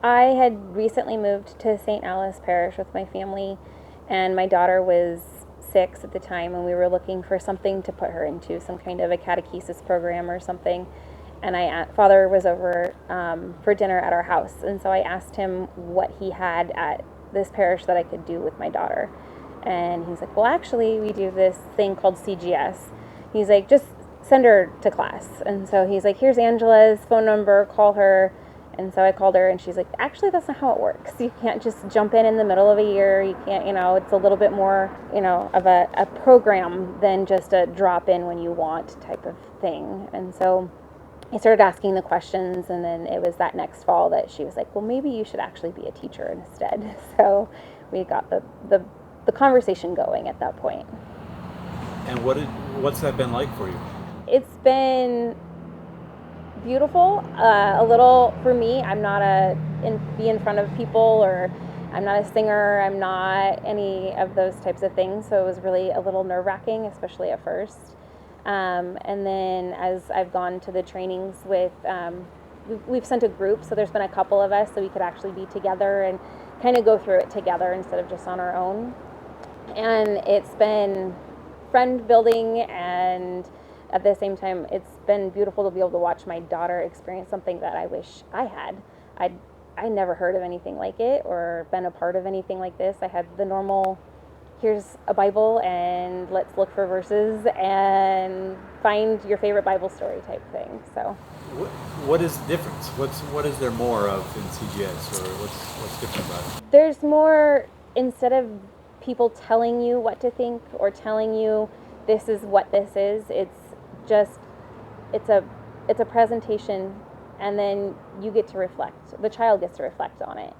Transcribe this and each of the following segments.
I had recently moved to St. Alice Parish with my family, and my daughter was 6 at the time, and we were looking for something to put her into, some kind of a catechesis program or something. And Father was over for dinner at our house, and so I asked him what he had at this parish that I could do with my daughter. And he's like, well, actually, we do this thing called CGS. He's like, just send her to class. And so he's like, here's Angela's phone number, call her. And so I called her, and she's like, actually, that's not how it works. You can't just jump in the middle of a year. You can't, it's a little bit more, of a program than just a drop in when you want type of thing. And so I started asking the questions, and then it was that next fall that she was like, well, maybe you should actually be a teacher instead. So we got the conversation going at that point. And what's that been like for you? It's been beautiful. A little, for me, I'm not be in front of people, or I'm not a singer. I'm not any of those types of things. So it was really a little nerve-wracking, especially at first. And then as I've gone to the trainings with, we've sent a group, so there's been a couple of us, so we could actually be together and kind of go through it together instead of just on our own. And it's been friend building, and at the same time, it's been beautiful to be able to watch my daughter experience something that I wish I had. I never heard of anything like it or been a part of anything like this. I had the normal, here's a Bible and let's look for verses and find your favorite Bible story type thing. So what is the difference? What is there more of in CGS, or what's different about it? There's more, instead of people telling you what to think or telling you this is what this is, it's a presentation, and then you get to reflect. The child gets to reflect on it,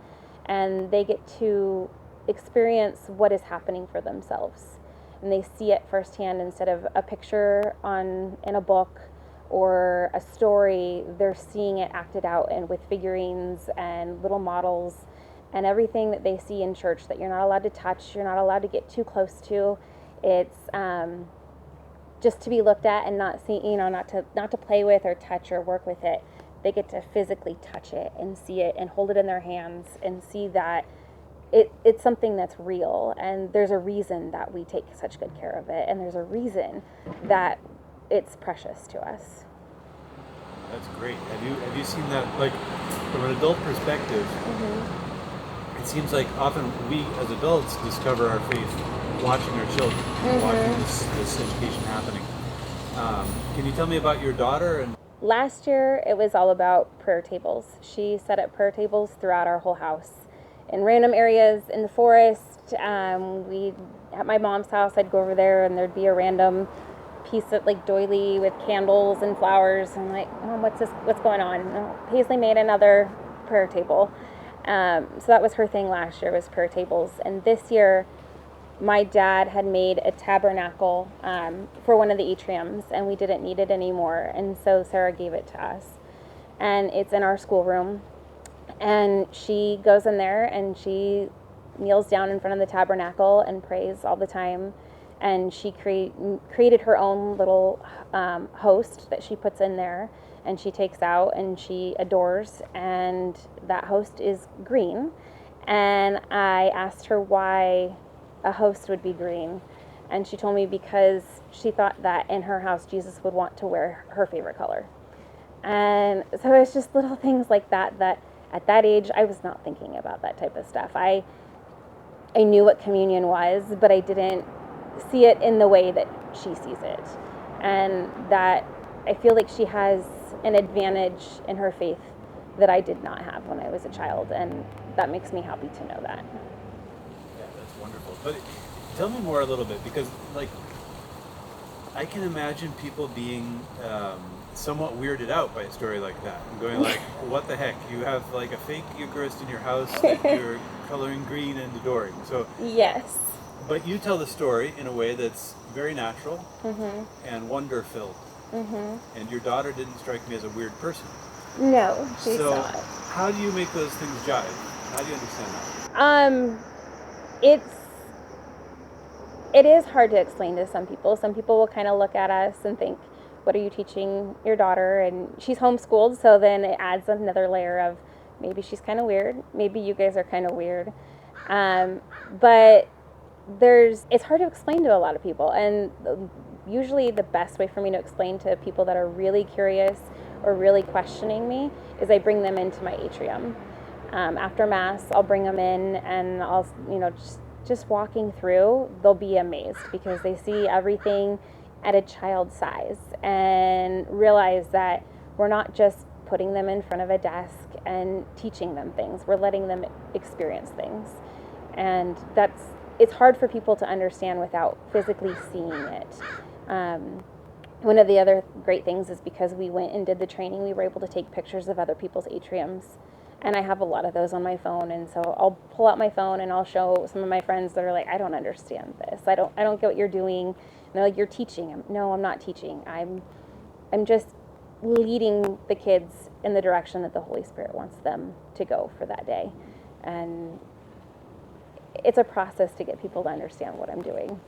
and they get to experience what is happening for themselves, and they see it firsthand instead of a picture in a book or a story. They're seeing it acted out, and with figurines and little models and everything that they see in church that you're not allowed to touch, you're not allowed to get too close to. It's just to be looked at and not see, not to play with or touch or work with it. They get to physically touch it and see it and hold it in their hands and see that it's something that's real, and there's a reason that we take such good care of it, and there's a reason that it's precious to us. That's great. Have you seen that, like, from an adult perspective? Mm-hmm. It seems like often we as adults discover our faith watching our children, Mm-hmm. watching this education happening. Can you tell me about your daughter? And Last year, it was all about prayer tables. She set up prayer tables throughout our whole house, in random areas in the forest. At my mom's house, I'd go over there, and there'd be a random piece of like doily with candles and flowers. And I'm like, Mom, what's this? What's going on? And Paisley made another prayer table. So that was her thing last year, was prayer tables. And this year, my dad had made a tabernacle for one of the atriums, and we didn't need it anymore. And so Sarah gave it to us. And it's in our schoolroom. And she goes in there, and she kneels down in front of the tabernacle and prays all the time. And she created her own little host that she puts in there, and she takes out and she adores, and that host is green. And I asked her why a host would be green, and she told me because she thought that in her house Jesus would want to wear her favorite color. And so it's just little things like that at that age I was not thinking about that type of stuff. I knew what communion was, but I didn't see it in the way that she sees it, and that I feel like she has an advantage in her faith that I did not have when I was a child, and that makes me happy to know that. yeah, that's wonderful. But tell me more a little bit, because like I can imagine people being somewhat weirded out by a story like that, and going like, "What the heck? You have like a fake Eucharist in your house that you're coloring green and adoring." So Yes. but you tell the story in a way that's very natural Mm-hmm. and wonder-filled. Mm-hmm. And your daughter didn't strike me as a weird person. No, she's So not. how do you make those things jive? How do you understand that? It is hard to explain to some people. Some people will kind of look at us and think, what are you teaching your daughter? And she's homeschooled, so then it adds another layer of, maybe she's kind of weird. Maybe you guys are kind of weird. But it's hard to explain to a lot of people. And usually the best way for me to explain to people that are really curious or really questioning me is I bring them into my atrium. After Mass, I'll bring them in, and I'll, just walking through, they'll be amazed because they see everything at a child's size and realize that we're not just putting them in front of a desk and teaching them things. We're letting them experience things. And it's hard for people to understand without physically seeing it. One of the other great things is because we went and did the training, we were able to take pictures of other people's atriums. And I have a lot of those on my phone, and so I'll pull out my phone and I'll show some of my friends that are like, I don't understand this. I don't get what you're doing. And they're like, you're teaching. No, I'm not teaching. I'm just leading the kids in the direction that the Holy Spirit wants them to go for that day. And it's a process to get people to understand what I'm doing.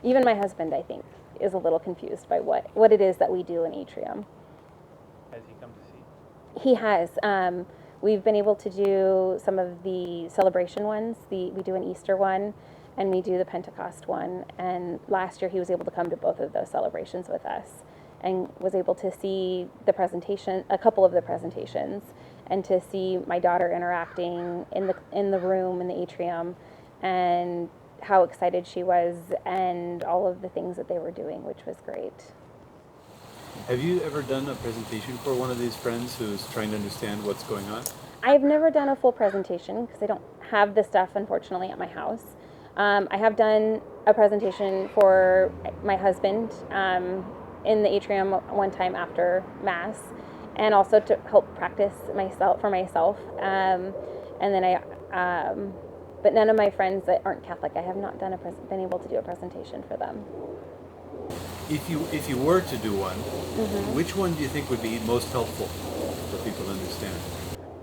Even my husband, I think, is a little confused by what it is that we do in atrium. Has he come to see? He has. We've been able to do some of the celebration ones. We do an Easter one, and we do the Pentecost one. And last year he was able to come to both of those celebrations with us, and was able to see a couple of the presentations, and to see my daughter interacting in the room in the atrium, and how excited she was, and all of the things that they were doing, which was great. Have you ever done a presentation for one of these friends who's trying to understand what's going on? I've never done a full presentation because I don't have the stuff, unfortunately, at my house. I have done a presentation for my husband in the atrium one time after Mass, and also to help practice for myself. And then but none of my friends that aren't Catholic, I have not been able to do a presentation for them. If you were to do one, which one do you think would be most helpful for people to understand?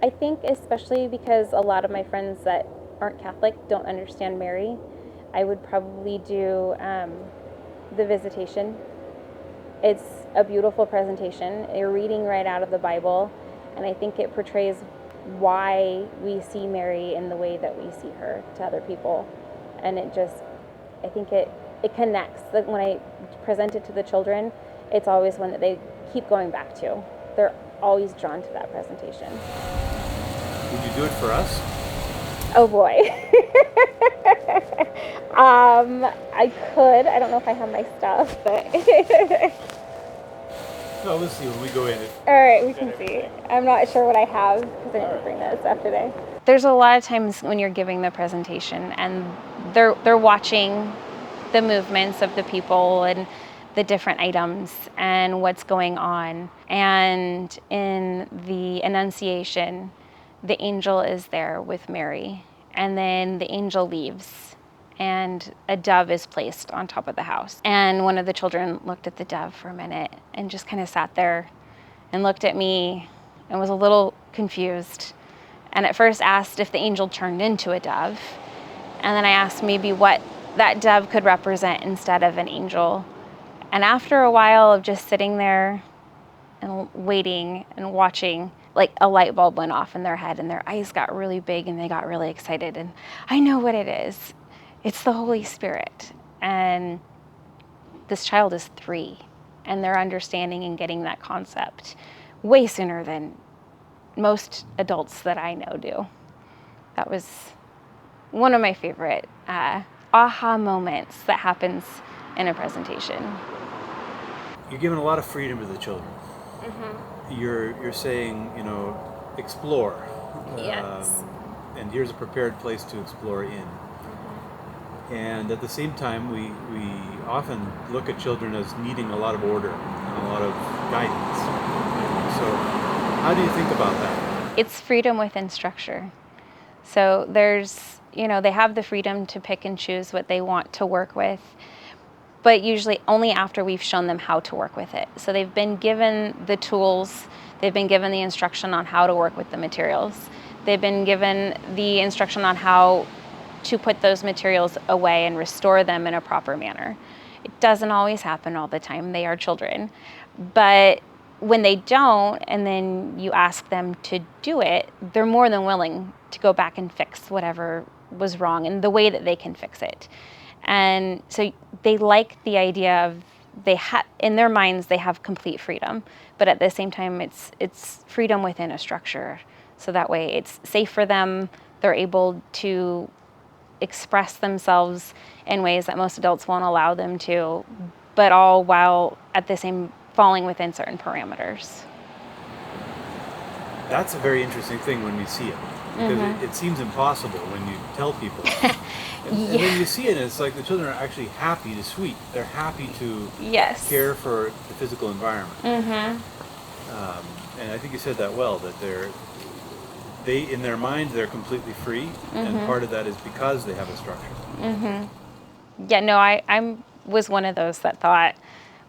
I think especially because a lot of my friends that aren't Catholic don't understand Mary, I would probably do the Visitation. It's a beautiful presentation. You're reading right out of the Bible, and I think it portrays why we see Mary in the way that we see her to other people. And I think it connects. When I present it to the children, it's always one that they keep going back to. They're always drawn to that presentation. Would you do it for us? Oh boy. I could. I don't know if I have my stuff, but No, we'll see when we go in. All right, we can see. I'm not sure what I have because I didn't bring that stuff today. There's a lot of times when you're giving the presentation and they're watching the movements of the people and the different items and what's going on. And in the Annunciation, the angel is there with Mary, and then the angel leaves, and a dove is placed on top of the house. And one of the children looked at the dove for a minute and just kind of sat there and looked at me and was a little confused. And at first asked if the angel turned into a dove. And then I asked maybe what that dove could represent instead of an angel. And after a while of just sitting there and waiting and watching, like a light bulb went off in their head and their eyes got really big and they got really excited. And I know what it is. It's the Holy Spirit. And this child is 3, and they're understanding and getting that concept way sooner than most adults that I know do. That was one of my favorite aha moments that happens in a presentation. You're giving a lot of freedom to the children. You're saying, explore. Yes. And here's a prepared place to explore in. And at the same time, we often look at children as needing a lot of order and a lot of guidance. So how do you think about that? It's freedom within structure. So there's, they have the freedom to pick and choose what they want to work with, but usually only after we've shown them how to work with it. So they've been given the tools, they've been given the instruction on how to work with the materials. They've been given the instruction on how to put those materials away and restore them in a proper manner. It doesn't always happen all the time. They are children. But when they don't, and then you ask them to do it, they're more than willing to go back and fix whatever was wrong in the way that they can fix it. And so they like the idea of in their minds they have complete freedom, but at the same time it's freedom within a structure. So that way it's safe for them. They're able to express themselves in ways that most adults won't allow them to, but all while at the same falling within certain parameters. That's a very interesting thing when we see it, because it seems impossible when you tell people. And then you see it, and it's like the children are actually happy to sweep. They're happy to care for the physical environment. And I think you said that well, that they in their minds they're completely free, and part of that is because they have a structure. Yeah, no, I was one of those that thought,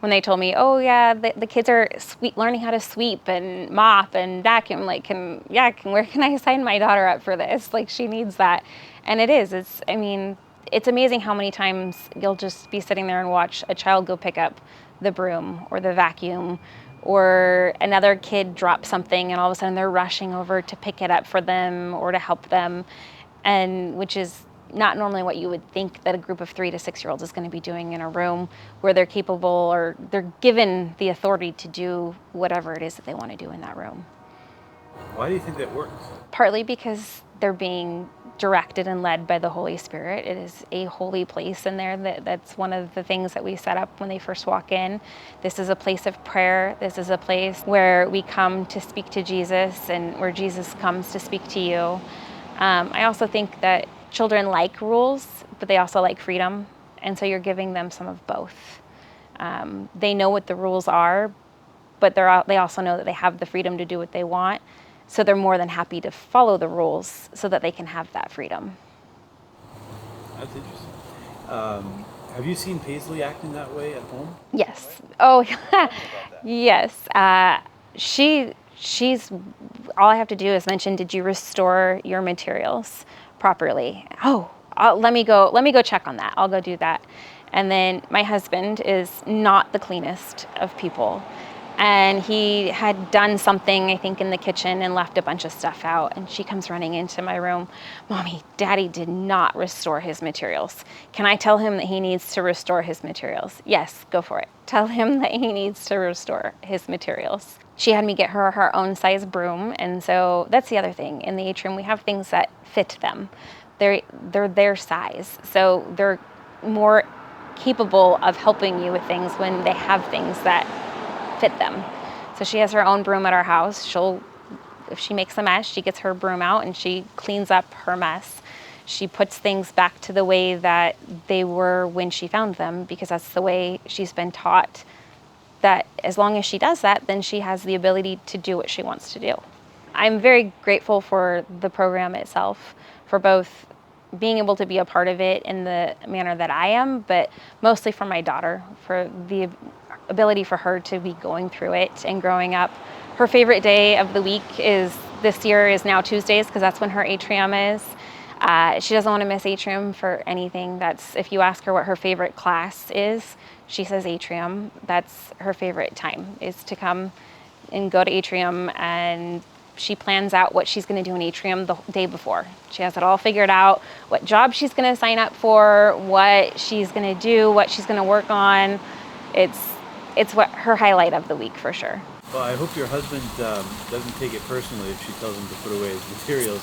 when they told me, oh yeah, the kids are learning how to sweep and mop and vacuum, like, where can I sign my daughter up for this? Like, she needs that. And it's amazing how many times you'll just be sitting there and watch a child go pick up the broom or the vacuum, or another kid drop something and all of a sudden they're rushing over to pick it up for them or to help them, and which is not normally what you would think that a group of 3 to 6 year olds is going to be doing in a room where they're capable or they're given the authority to do whatever it is that they want to do in that room. Why do you think that works? Partly because they're being directed and led by the Holy Spirit. It is a holy place in there. That's one of the things that we set up when they first walk in. This is a place of prayer. This is a place where we come to speak to Jesus and where Jesus comes to speak to you. I also think that children like rules, but they also like freedom. And so you're giving them some of both. They know what the rules are, but they also know that they have the freedom to do what they want. So they're more than happy to follow the rules so that they can have that freedom. That's interesting. Have you seen Paisley acting that way at home? Yes. Oh, yes. She's, all I have to do is mention, did you restore your materials properly? Oh, let me go check on that. I'll go do that. And then my husband is not the cleanest of people. And he had done something, I think, in the kitchen and left a bunch of stuff out. And she comes running into my room. Mommy, Daddy did not restore his materials. Can I tell him that he needs to restore his materials? Yes, go for it. Tell him that he needs to restore his materials. She had me get her own size broom. And so that's the other thing. In the atrium, we have things that fit them. They're their size. So they're more capable of helping you with things when they have things that fit them. So she has her own broom at our house. If she makes a mess, she gets her broom out and she cleans up her mess. She puts things back to the way that they were when she found them, because that's the way she's been taught, that as long as she does that, then she has the ability to do what she wants to do. I'm very grateful for the program itself, for both being able to be a part of it in the manner that I am, but mostly for my daughter, for the ability for her to be going through it and growing up. Her favorite day of the week this year is now Tuesdays, because that's when her atrium is. She doesn't want to miss atrium for anything. If you ask her what her favorite class is, she says atrium. That's her favorite time, is to come and go to atrium, and she plans out what she's going to do in atrium the day before. She has it all figured out, what job she's going to sign up for, what she's going to do, what she's going to work on. It's what her highlight of the week for sure. Well, I hope your husband doesn't take it personally if she tells him to put away his materials.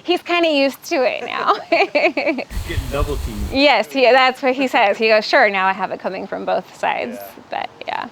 He's kind of used to it now. Getting double teamed. Yes, that's what he says. He goes, sure, now I have it coming from both sides. Yeah. But yeah.